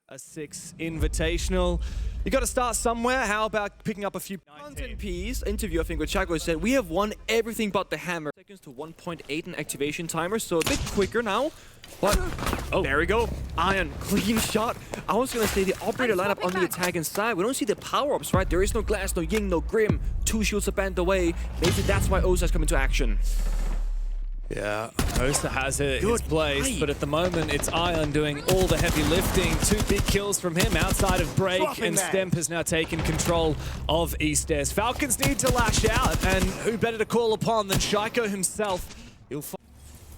A Six Invitational. You got to start somewhere. How about picking up a few? Content piece interview, I think, with Chaco said, we have won everything but the hammer. Seconds to 1.8 in activation timer, so a bit quicker now. But, oh, there we go. Iron, clean shot. I was going to say the operator lineup on the attacking side. We don't see the power-ups, right? There is no Glass, no Ying, no Grim. Two shields are banned away. Maybe that's why Osa's come into action. Yeah, Osa has it in his place, but at the moment it's Ion doing all the heavy lifting. Two big kills from him outside of Break, and Stemp has now taken control of East Airs. Falcons need to lash out, and who better to call upon than Shaiko himself? He'll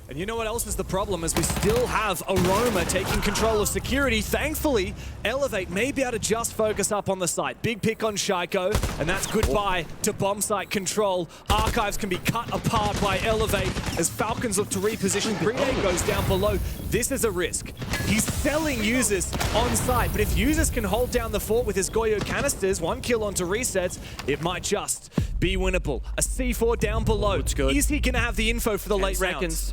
And you know what else is the problem, is we still have Aroma taking control of security. Thankfully, Elevate may be able to just focus up on the site. Big pick on Shaiko, and that's goodbye to bomb site control. Archives can be cut apart by Elevate as Falcons look to reposition. Brede goes down below. This is a risk. He's selling users on site, but if users can hold down the fort with his Goyo canisters, one kill onto resets, it might just be winnable. A C4 down below. Is he going to have the info for the late rounds?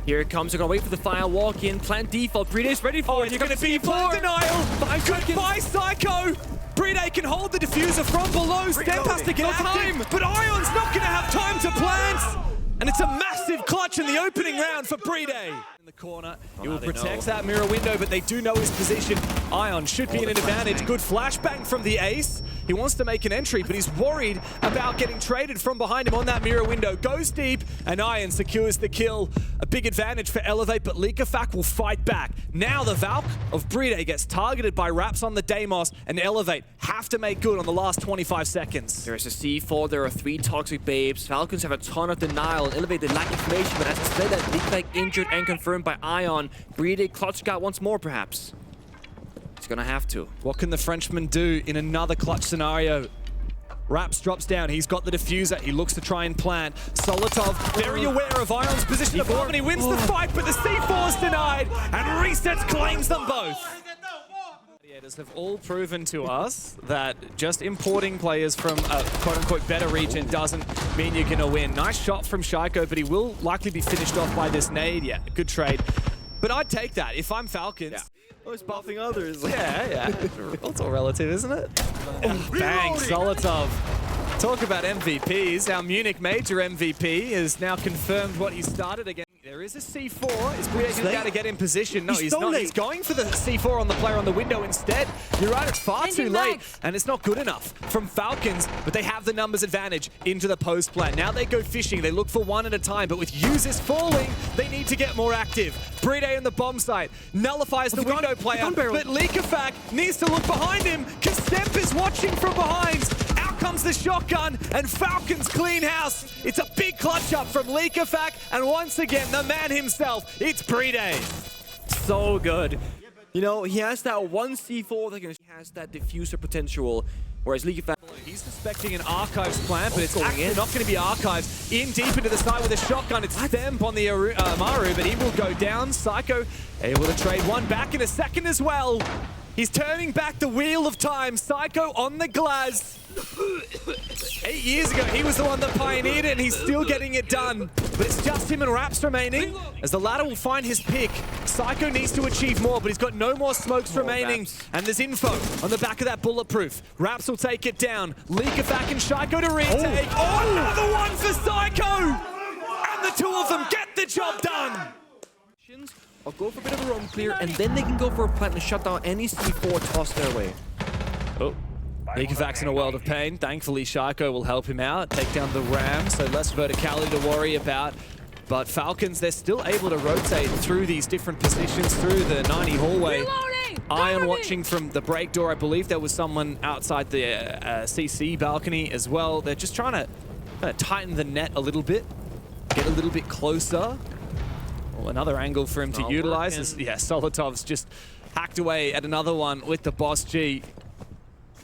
Here it comes. They're going to wait for the fire walk in. Plant default. Brede's ready for it. You're going to be plant denial. Goodbye, Psycho. Brede can hold the diffuser from below. Stemp has to get active, but Ion's not going to have time to plant. And it's a massive clutch in the opening round for Brede. In the corner, he will protect that mirror window, but they do know his position. Ion should be in an advantage. Good flashbang from the ace. He wants to make an entry, but he's worried about getting traded from behind him on that mirror window. Goes deep, and Ion secures the kill. A big advantage for Elevate, but Likafak will fight back. Now the Valk of Brede gets targeted by Raps on the Deimos, and Elevate have to make good on the last 25 seconds. There is a C4, there are 3 toxic babes. Falcons have a ton of denial, and Elevate, they lack information, but as I said, that Likafak injured and confirmed by Ion. Brede clutch got once more, perhaps. He's gonna have to. What can the Frenchman do in another clutch scenario? Raps drops down, he's got the diffuser, he looks to try and plant. Solotov, very aware of Ion's position above, and he wins the fight, but the C4 is denied, and Resets claims them both. Gladiators have all proven to us that just importing players from a quote-unquote better region doesn't mean you're gonna win. Nice shot from Shaiko, but he will likely be finished off by this nade. Yeah, good trade. But I'd take that if I'm Falcons. Yeah. Oh, he's buffing others. Yeah. It's all relative, isn't it? Bang, Solotov. Talk about MVPs. Our Munich major MVP has now confirmed what he started again. There is a C4. Is Brede going to get in position? No, he's not. He's going for the C4 on the player on the window instead. You're right, it's far too late, and it's not good enough from Falcons, but they have the numbers advantage into the post plant. Now they go fishing. They look for one at a time, but with users falling, they need to get more active. Brede on the bomb site nullifies the window player, but Likafak needs to look behind him because Stemp is watching from behind. Comes the shotgun, and Falcons clean house. It's a big clutch up from Likafak, and once again, the man himself, it's Brede. So good. You know, he has that one C4 that has that diffuser potential, whereas Likafak... He's suspecting an Archives plant, but it's actually not going to be Archives. In deep into the side with a shotgun, it's Stemp on the Maru, but he will go down. Psycho able to trade one back in a second as well. He's turning back the wheel of time. Psycho on the glass. 8 years ago, he was the one that pioneered it, and he's still getting it done. But it's just him and Raps remaining, as the latter will find his pick. Psycho needs to achieve more, but he's got no more smokes remaining. And there's info on the back of that bulletproof. Raps will take it down. Likafak and Shaiko to retake. Oh, another one for Psycho! And the two of them get the job done! I'll go for a bit of a roam clear, and then they can go for a plant and shut down any C4 tossed their way. Oh. Likafak's in a world of pain. Thankfully, Shaiko will help him out, take down the Ram, so less verticality to worry about. But Falcons, they're still able to rotate through these different positions, through the 90 hallway. Ion watching from the break door. I believe there was someone outside the CC balcony as well. They're just trying to tighten the net a little bit, get a little bit closer. Well, another angle for him to utilize is, yeah, Solotov's just hacked away at another one with the Boss G.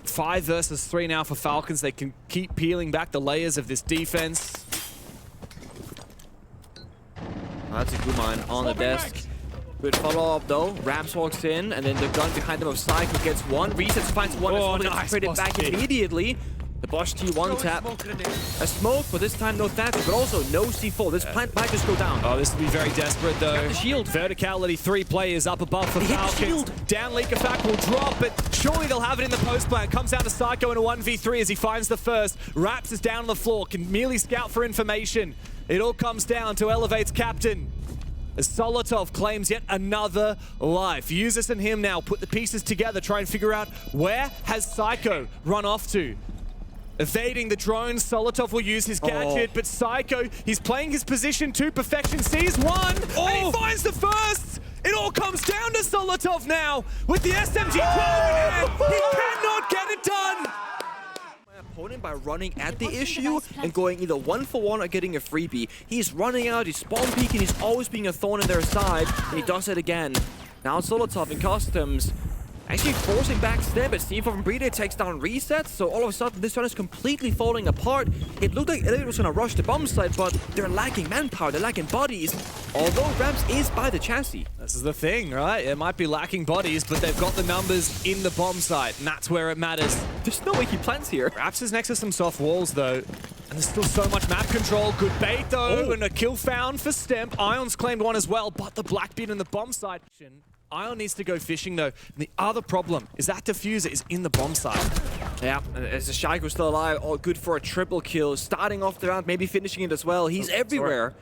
5 versus 3 now for Falcons. They can keep peeling back the layers of this defense. That's a good mine on the desk. Good follow-up though. Raps walks in, and then the gun behind them of Psycho gets one. Resets finds one as well. Nice. Traded back immediately. The Bosch T1 tap. A smoke, but this time no Thatcher, but also no C4. This plant might just go down. Oh, this will be very desperate, though. Got the shield. Verticality, 3 players up above for He hit the Falcons. shield. Down Leak Effect will drop, but surely they'll have it in the post plant. Comes down to Psycho in a 1v3 as he finds the first. Raps is down on the floor, can merely scout for information. It all comes down to Elevate's captain, as Solotov claims yet another life. Usus and him now put the pieces together, try and figure out where has Psycho run off to. Evading the drone, Solotov will use his gadget, but Psycho, he's playing his position to perfection, sees one, and he finds the first! It all comes down to Solotov now, with the SMG-12 in hand. He cannot get it done! Opponent by running at the issue and going either 1-for-1 or getting a freebie. He's running out, he's spawn peeking, he's always being a thorn in their side, and he does it again. Now Solotov in customs, actually forcing back Stem, but C4 from Brede takes down resets, so all of a sudden this run is completely falling apart. It looked like Elliot was gonna rush the bomb site, but they're lacking manpower, they're lacking bodies, although Raps is by the chassis. This is the thing, right? It might be lacking bodies, but they've got the numbers in the bomb site, and that's where it matters. There's no way he plants here. Raps is next to some soft walls, though. And there's still so much map control. Good bait, though, and a kill found for Stemp. Ion's claimed one as well, but the Blackbeard in the bomb site. Ion needs to go fishing, though. And the other problem is that diffuser is in the bomb site. Yeah, as the Shaiko still alive, all good for a triple kill. Starting off the round, maybe finishing it as well. He's everywhere.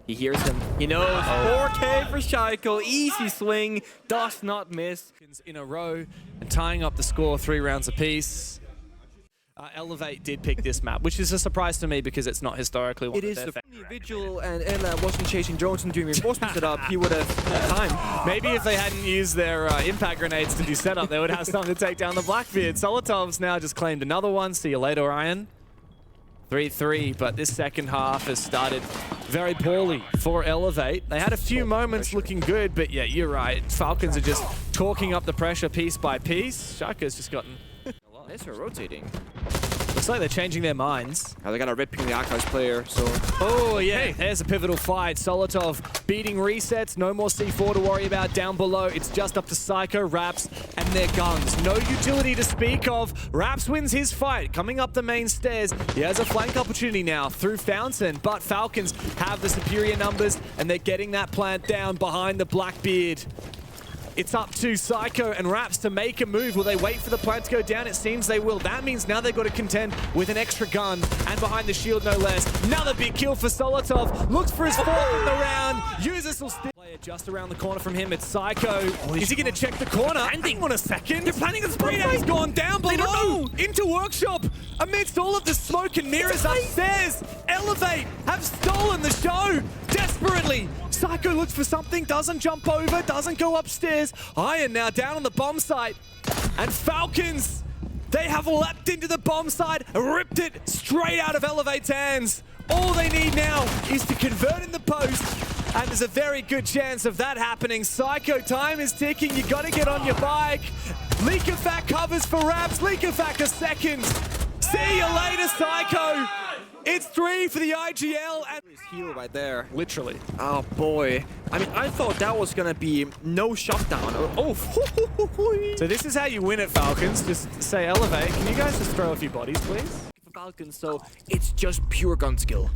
He hears him. He knows. 4K for Shaiko. Easy swing. Does not miss. In a row and tying up the score 3 rounds apiece. Elevate did pick this map, which is a surprise to me because it's not historically one It of is their the favorites. Vigil and Ella wasn't chasing drones and doing reinforcement setup, he would have had time. Maybe if they hadn't used their impact grenades to do setup, they would have something to take down the Blackbeard. Solotov's now just claimed another one. See you later, Iron. 3-3, but this second half has started very poorly for Elevate. They had a few moments looking good, but yeah, you're right. Falcons are just talking up the pressure piece by piece. Shaka's just gotten... Nice for rotating. Looks like they're changing their minds. Now they got a ripping the Archives player, so... Oh, yeah, there's a pivotal fight. Solotov beating resets. No more C4 to worry about down below. It's just up to Psycho, Raps, and their guns. No utility to speak of. Raps wins his fight. Coming up the main stairs, he has a flank opportunity now through Fountain, but Falcons have the superior numbers, and they're getting that plant down behind the Blackbeard. It's up to Psycho and Raps to make a move. Will they wait for the plant to go down? It seems they will. That means now they've got to contend with an extra gun and behind the shield no less. Another big kill for Solotov. Looks for his 4th in the round. Usus will still player just around the corner from him. It's Psycho. Is he going to check the corner? Hang on a second. They're planning a spree. Has gone down below into Workshop. Amidst all of the smoke and mirrors upstairs, Elevate have stolen the show desperately. Psycho looks for something, doesn't jump over, doesn't go upstairs. Iron now down on the bomb site. And Falcons, they have leapt into the bomb site, ripped it straight out of Elevate's hands. All they need now is to convert in the post, and there's a very good chance of that happening. Psycho, time is ticking, you gotta get on your bike. Leakafak covers for Raps, Leakafak a second. See you later, Psycho. It's 3 for the IGL and his heel right there. Literally. Oh boy. I mean, I thought that was gonna be no shutdown. Oh. So this is how you win at Falcons. Just say Elevate. Can you guys just throw a few bodies, please? For Falcons, so it's just pure gun skill.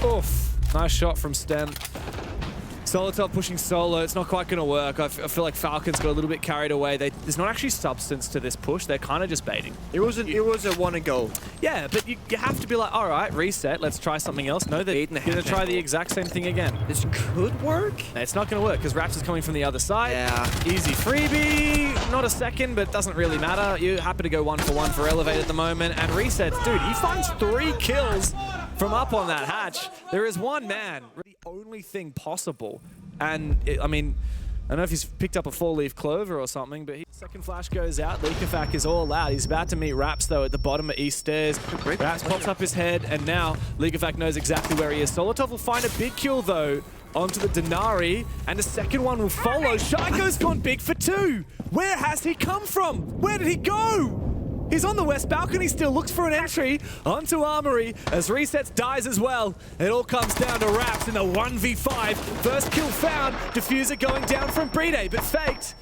Oof. Nice shot from Stem. Solotov pushing solo. It's not quite going to work. I feel like Falcons got a little bit carried away. There's not actually substance to this push. They're kind of just baiting. It was a one and go. Yeah, but you have to be like, all right, reset. Let's try something else. No, they're going to try the exact same thing again. This could work. No, it's not going to work because Raps is coming from the other side. Yeah. Easy freebie. Not a second, but doesn't really matter. You're happy to go 1-for-1 for Elevate at the moment. And resets. Dude, he finds 3 kills from up on that hatch. There is one man. The only thing possible. And, I mean, I don't know if he's picked up a 4-leaf clover or something, but second flash goes out. Leakafak is all out. He's about to meet Raps, though, at the bottom of East Stairs. Raps pops up his head, and now Leakafak knows exactly where he is. Solotov will find a big kill, though, onto the Denari, and a second one will follow. Shaiko's gone big for 2. Where has he come from? Where did he go? He's on the west balcony still, looks for an entry onto Armory as Resets dies as well. It all comes down to Raps in the 1v5. First kill found, Diffuser going down from Brede, but faked.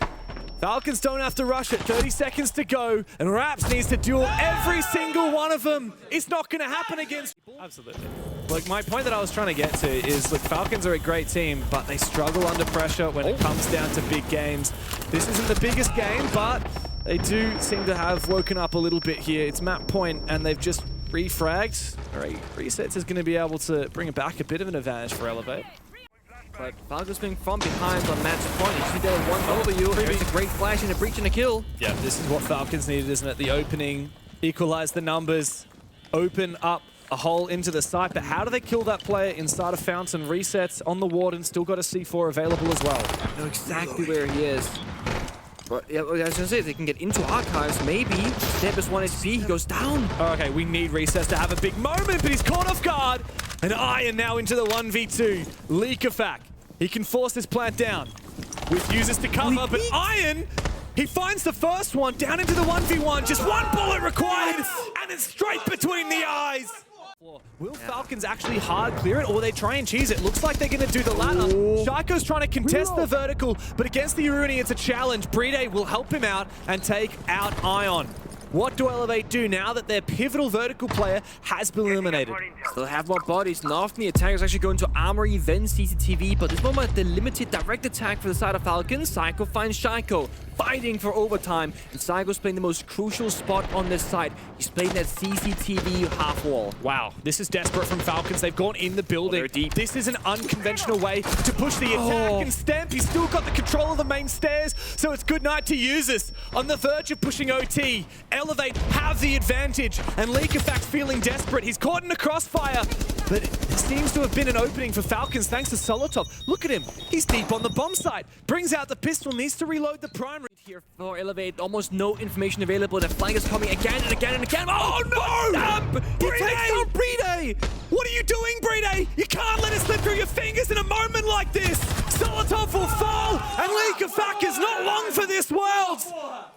Falcons don't have to rush it. 30 seconds to go, and Raps needs to duel every single one of them. It's not going to happen against... Absolutely. Like, my point that I was trying to get to is, look, Falcons are a great team, but they struggle under pressure when it comes down to big games. This isn't the biggest game, but they do seem to have woken up a little bit here. It's map point, and they've just refragged. All right, resets is going to be able to bring it back a bit of an advantage for Elevate. But Falcons being from behind on match point. You see there 1W. There's a great flash and a breach and a kill. Yeah, this is what Falcons needed, isn't it? The opening, equalize the numbers, open up a hole into the site. But how do they kill that player inside of Fountain? Resets on the Warden, still got a C4 available as well. Know exactly where he is. But yeah, I was gonna say, if they can get into Archives, maybe. Step is 1 HP, he goes down. Oh, okay, we need Resets to have a big moment, but he's caught off guard. And Iron now into the 1v2. Leakafak, he can force this plant down. With users to cover, but Iron, he finds the first one down into the 1v1. Just one bullet required, and it's straight between the eyes. Will Falcons actually hard clear it, or they try and cheese it? Looks like they're going to do the latter. Shaiko's trying to contest the vertical, but against the Iruni, it's a challenge. Bride will help him out and take out Ion. What do Elevate do now that their pivotal vertical player has been eliminated? Still have more bodies. Now often the attackers actually go into Armory, then CCTV, but this moment the limited direct attack for the side of Falcons. Psycho finds Shaiko, fighting for overtime, and Psycho's playing the most crucial spot on this side. He's playing that CCTV half wall. Wow, this is desperate from Falcons. They've gone in the building. They're deep. This is an unconventional way to push the attack and Stamp. He's still got the control of the main stairs, so it's good night to users. On the verge of pushing OT, Elevate have the advantage, and Leakafak feeling desperate. He's caught in a crossfire, but it seems to have been an opening for Falcons thanks to Solotov. Look at him. He's deep on the bomb site. Brings out the pistol, needs to reload the primary. Here for Elevate, almost no information available. The flank is coming again and again and again. Oh no! He takes down Bride! What are you doing, Bride? You can't let it slip through your fingers in a moment like this! Solotov will fall, and Leakafak is not long for this world!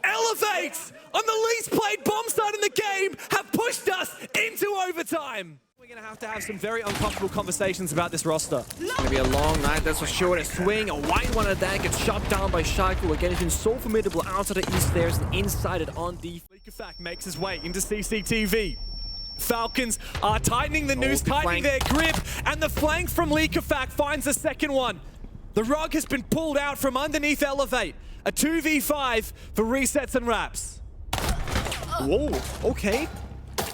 Elevate, on the least played bomb site in the game, have pushed us into overtime! We're going to have some very uncomfortable conversations about this roster. It's going to be a long night, that's for sure. A swing, a wide one at that, gets shot down by Shaiko. Again, it's been so formidable outside the east stairs and inside it on the... Leakafak makes his way into CCTV. Falcons are tightening the noose, tightening their grip, and the flank from Leakafak finds the second one. The rug has been pulled out from underneath Elevate. A 2v5 for Resets and Raps. Whoa, okay.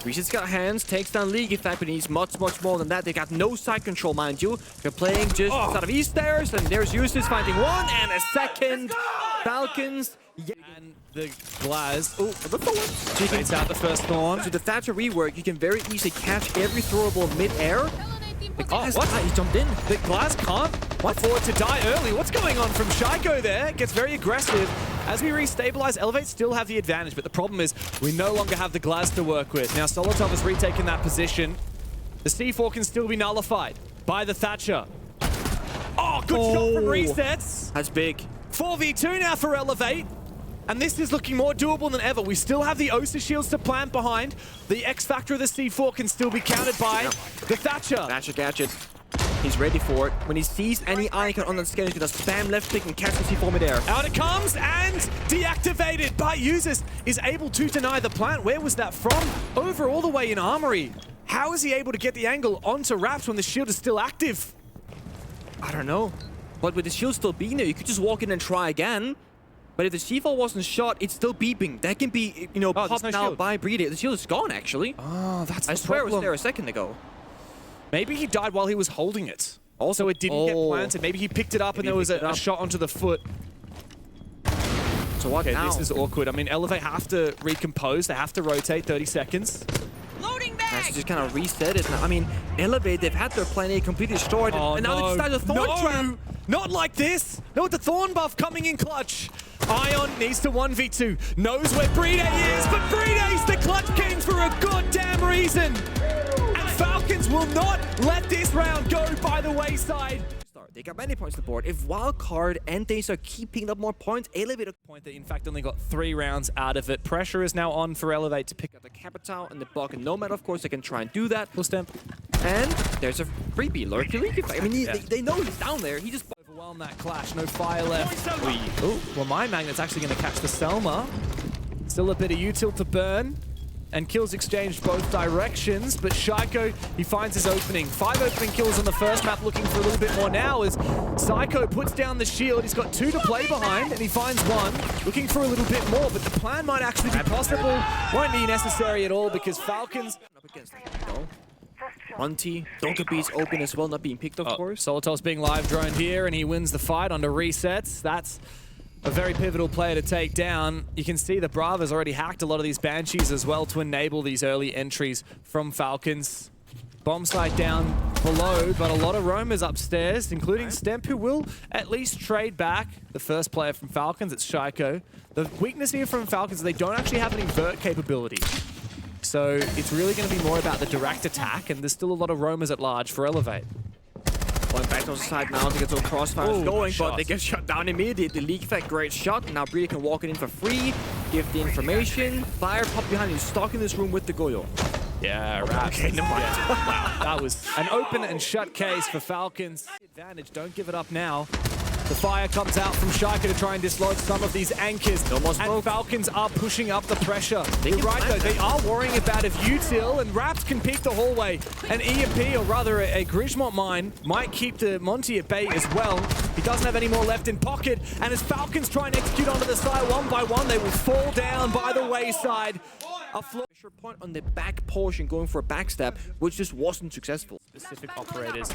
Reset's got hands, takes down Leakafak, but he needs much more than that. They got no side control, mind you. They're playing just out of east stairs, and there's users finding one and a second. Falcons. Yeah. And the Glaz. Oh, the Thorn. Takes out the first Thorn. So the Thatcher rework, you can very easily catch every throwable mid-air. Oh, what? He jumped in. The Glaz can't afford to die early. What's going on from Shaiko there? Gets very aggressive. As we restabilize, Elevate still have the advantage, but the problem is we no longer have the Glaz to work with. Now Solotov has retaken that position. The C4 can still be nullified by the Thatcher. Oh, good shot from Resets. That's big. 4v2 now for Elevate. And this is looking more doable than ever. We still have the Osa shields to plant behind. The X factor of the C4 can still be countered by the Thatcher. Thatcher gadget. He's ready for it. When he sees any icon on the scan, he's gonna spam left click and catch the C4 midair. Out it comes and deactivated by users. Is able to deny the plant. Where was that from? Over all the way in Armory. How is he able to get the angle onto Raps when the shield is still active? I don't know. But with the shield still being there, you could just walk in and try again. But if the C4 wasn't shot, it's still beeping. That can be, you know, popped out by Bride. The shield is gone, actually. Oh, that's the I swear problem. it was there a second ago. Maybe he died while he was holding it. Also, it didn't get planted. Maybe he picked it up and there was a shot onto the foot. So what now? This is awkward. I mean, Elevate have to recompose. They have to rotate 30 seconds. Loading back! Has to just kind of reset it now. I mean, Elevate, they've had their plan A completely destroyed, and now they decided to Thorn trap. Not like this! Not with the Thorn buff coming in clutch. Ion needs to 1v2. Knows where Bride is, but Bride's the clutch king for a goddamn reason. And Falcons will not let this round go by the wayside. They got many points to the board. If Wildcard and they start keeping up more points, Elevate a point that in fact only got 3 rounds out of it. Pressure is now on for Elevate to pick up the Capital and the Block and Nomad, of course, they can try and do that. Full stamp. And there's a freebie, Lurky. I mean, they know he's down there. He just... on that clash, no fire left. Oh, well, my magnet's actually going to catch the Selma. Still a bit of util to burn. And kills exchanged both directions, but Shaiko, he finds his opening. 5 opening kills on the first map, looking for a little bit more now as Psycho puts down the shield. He's got 2 to play behind, and he finds 1, looking for a little bit more, but the plan might actually be possible. Won't be necessary at all because Falcons... Up against Monty, Donkabee's open as well, not being picked, of course. Solotov's being live droned here, and he wins the fight under resets. That's a very pivotal player to take down. You can see the Brava's already hacked a lot of these Banshees as well to enable these early entries from Falcons. Bomb site down below, but a lot of roamers upstairs, including Stemp, who will at least trade back the first player from Falcons. It's Shaiko. The weakness here from Falcons is they don't actually have any vert capability. So it's really going to be more about the direct attack, and there's still a lot of roamers at large for Elevate. Going back to the side now to get some crossfires going, but they get shut down immediately. The leak effect, great shot. Now Bree can walk it in for free, give the information. Fire pop behind, he's stuck in this room with the Goyo. Yeah, Raps. Okay, never mind. Wow, that was an open and shut case for Falcons. Advantage, don't give it up now. The fire comes out from Shaiko to try and dislodge some of these anchors. And Falcons are pushing up the pressure. You're right, though. They are worrying about if util and Raps can peek the hallway. An EMP, or rather a Grismont mine, might keep the Monty at bay as well. He doesn't have any more left in pocket. And as Falcons try and execute onto the side one by one, they will fall down by the wayside. A pressure point on the back portion going for a backstab, which just wasn't successful. Specific operators.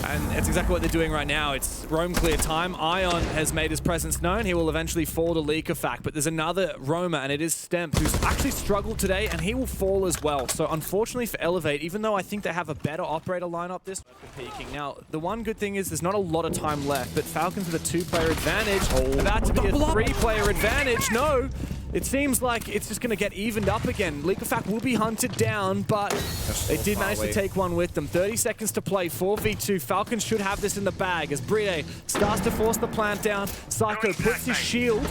And that's exactly what they're doing right now. It's roam clear time. Ion has made his presence known. He will eventually fall to leak effect, but there's another roamer, and it is Stemp, who's actually struggled today, and he will fall as well. So unfortunately for Elevate, even though I think they have a better operator lineup this peaking. Now, the one good thing is there's not a lot of time left, but Falcons with a 2-player advantage. About to be a 3-player advantage. No! It seems like it's just going to get evened up again. Leak of Fact will be hunted down, but they did manage to take one with them. 30 seconds to play, 4v2. Falcons should have this in the bag as Bride starts to force the plant down. Psycho puts his shield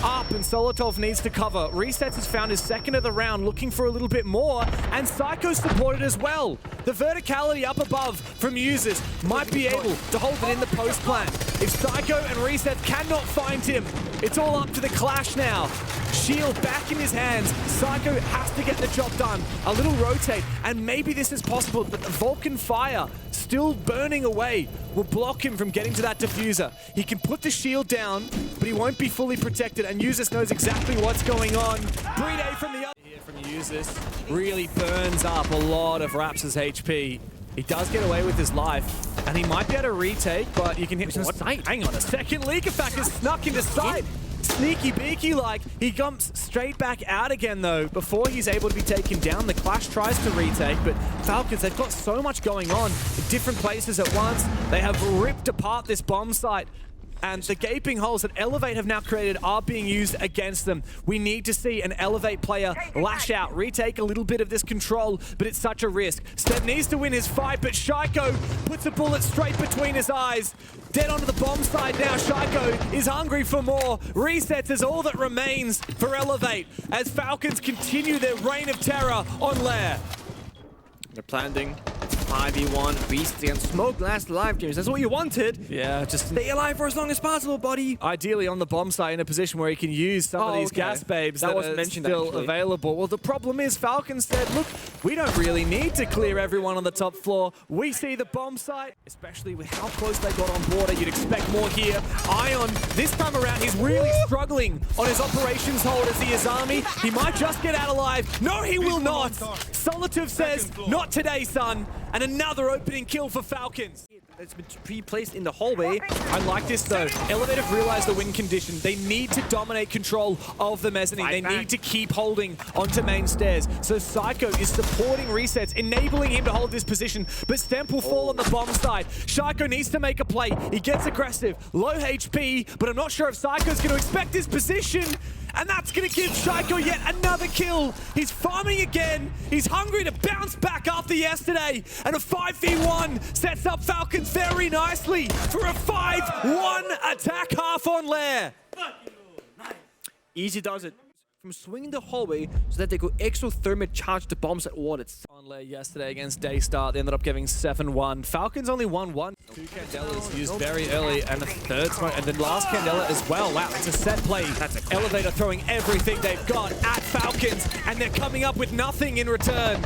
up, and Solotov needs to cover. Resets has found his second of the round, looking for a little bit more, and Psycho's supported as well. The verticality up above from users might be able to hold it in the post plant. If Psycho and Resets cannot find him, it's all up to the clash now. Shield back in his hands. Psycho has to get the job done. A little rotate, and maybe this is possible, but the Vulcan fire still burning away will block him from getting to that diffuser. He can put the shield down, but he won't be fully protected, and Usus knows exactly what's going on. Bride from the other here from Usus really burns up a lot of Raps' HP. He does get away with his life, and he might be able to retake, but you can hit... Hang on a second. Leak Effect is snuck into sight. Sneaky beaky like. He comes straight back out again though before he's able to be taken down. The Clash tries to retake, but Falcons, they've got so much going on in different places at once. They have ripped apart this bomb site, and the gaping holes that Elevate have now created are being used against them. We need to see an Elevate player lash out, retake a little bit of this control, but it's such a risk. Step needs to win his fight, but Shaiko puts a bullet straight between his eyes. Dead onto the bomb side now. Shaiko is hungry for more. Resets is all that remains for Elevate as Falcons continue their reign of terror on Lair. They're planting 5v1 Beasts against Smoke last alive, James. That's what you wanted. Yeah, just stay alive for as long as possible, buddy. Ideally on the bomb site in a position where he can use some of these gas babes that are still available. Well, the problem is Falcons said, look, we don't really need to clear everyone on the top floor. We see the bomb site, especially with how close they got on border. You'd expect more here. Ion, this time around, he's really struggling on his operations hold as the Izami. He might just get out alive. No, he will not. Solitude says, not today, son. And another opening kill for Falcons. It's been pre-placed in the hallway. I like this though. Elevate have realized the win condition. They need to dominate control of the mezzanine. They need to keep holding onto main stairs. So Psycho is supporting Resets, enabling him to hold this position. But Stemp will fall on the bomb side. Shaiko needs to make a play. He gets aggressive. Low HP, but I'm not sure if Psycho's going to expect this position. And that's going to give Shaiko yet another kill. He's farming again. He's hungry to bounce back after yesterday. And a 5v1 sets up Falcons very nicely for a 5-1 attack half on Lair. Easy does it. From swinging the hallway so that they go exothermic charge the bombs at wall. It's layer yesterday against Daystart. They ended up giving 7-1. Falcons only won 1. 2 Candelas used very early, and a third smoke, and then last Candela as well. Wow, it's a set play. That's an Elevator throwing everything they've got at Falcons, and they're coming up with nothing in return.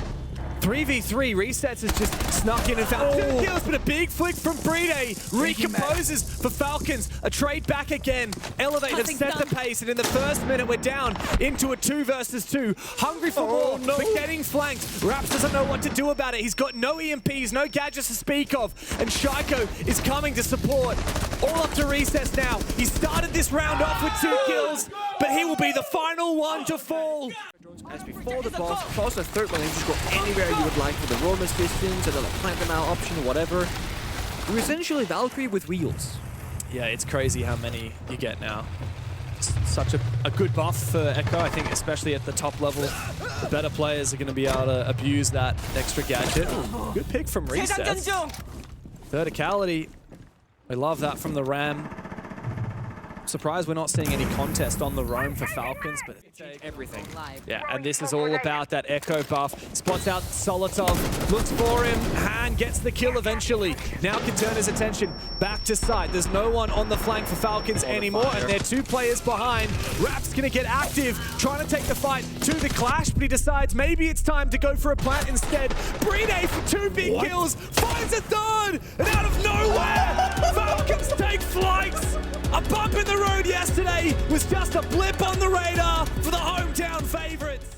3v3 resets has just snuck in and found 2 kills, but a big flick from Bride recomposes for Falcons. A trade back again. Elevate have set the pace, and in the first minute we're down into a 2 versus 2. Hungry for more, but getting flanked. Raps doesn't know what to do about it. He's got no EMPs, no gadgets to speak of, and Shaiko is coming to support. All up to recess now. He started this round off with 2 kills, but he will be the final one to fall. As before the boss, across the third one, you just go anywhere you would like with the roam distance, and then like plant them out option, whatever. We're essentially Valkyrie with wheels. Yeah, it's crazy how many you get now. Such a good buff for Echo, I think, especially at the top level. The better players are going to be able to abuse that extra gadget. Good pick from Recess. Verticality. I love that from the Ram. Surprised we're not seeing any contest on the roam for Falcons, but Everything. yeah, and this is all about that Echo buff. Spots out Solotov, looks for him, Han gets the kill eventually. Now can turn his attention back to side. There's no one on the flank for Falcons anymore, and they're 2 players behind. Rap's gonna get active, trying to take the fight to the clash, but he decides maybe it's time to go for a plant instead. Bride for 2 big kills, finds a third, and out of nowhere, Falcons take flight. A bump in the road yesterday was just a blip on the radar for the hometown favorites.